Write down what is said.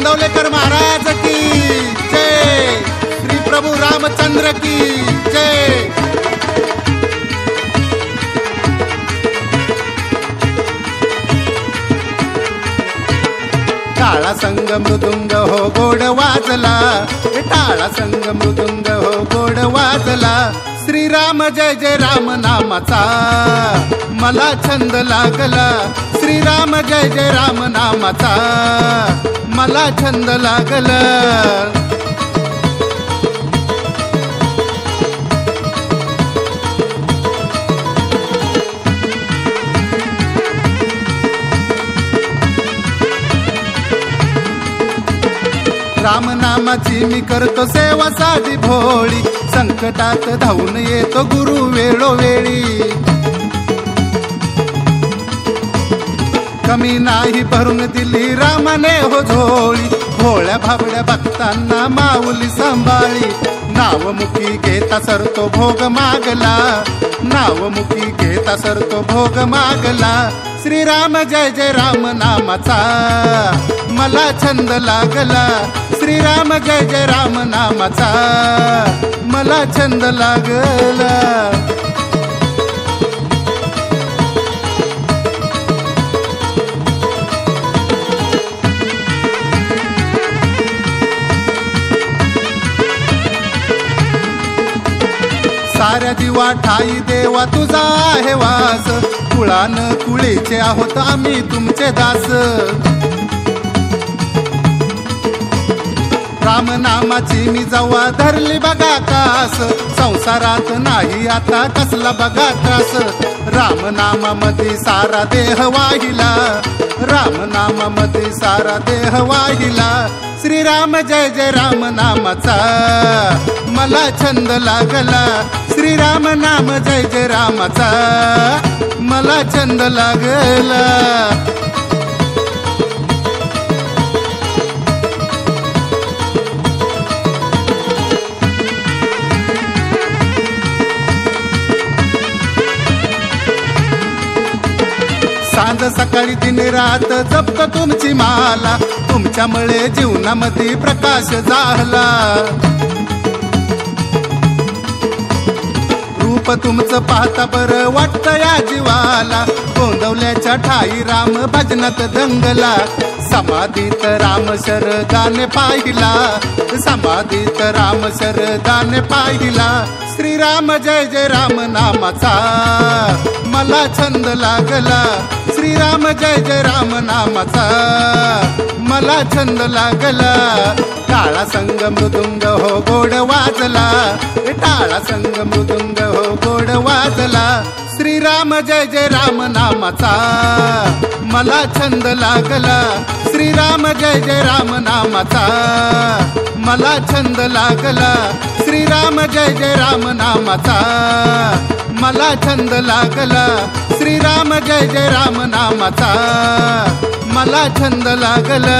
पडळवलेकर महाराज की जय, श्री प्रभू रामचंद्र की जय। टाळा संग मृदुंग हो गोड वाजला, टाळा संग मृदुंग हो गोड वाजला। श्रीराम जय जय राम नामाचा मला छंद लागला, श्रीराम जय जय राम नामाचा मला छंद लागला। राम नामाची मी करतो सेवा साधी भोळी, संकटात धावून येतो गुरु वेळोवेळी। कमी नाही भरून दिली रामाने हो झोळी, भोळ्या भाबड्या भक्तांना माऊली सांभाळी। नावमुखी घेता सरतो भोग मागला, नावमुखी घेता सरतो भोग मागला। श्रीराम जय जय राम नामाचा मला छंद लागला, श्रीराम जय जय राम नामाचा मला छंद लागला। साऱ्या जीवा ठाई देवा तुझा आहे वास, कुळान कुळीचे आहोत आम्ही तुमचे दास। राम नामाची मी जवा धरली बघा कास, संसारात नाही आता कसला बघा त्रास। राम नामामध्ये सारा देह वाहिला, राम नामामध्ये सारा देह वाहिला। श्रीराम जय जय राम नामाचा मला छंद लागला, श्रीराम नाम जय जय रामाचा मला छंद लागला। सांज सकाळी दिन रात जपतो तुमची माला, तुमच्यामुळे जीवनामध्ये प्रकाश झाला। रूप तुमचं पाहता बरं वाटतं या जीवाला, गोंदवल्याच्या ठाई राम भजनात दंगला। समाधीत राम शरदाने पाहिला, समाधीत राम शरदाने पाहिला। श्रीराम जय जय राम नामाचा मला छंद लागला, श्रीराम जय जय राम नामाचा मला छंद लागला। टाळा संग मृदुंग हो गोड वाजला, टाळा संग मृदुंग हो गोड वाजला। श्रीराम जय जय राम नामाचा मला छंद लागला, श्रीराम जय जय राम नामाचा मला छंद लागला। श्रीराम जय जय राम नामाचा मला छंद लागला, श्रीराम जय जय राम नामाचा मला छंद लागला।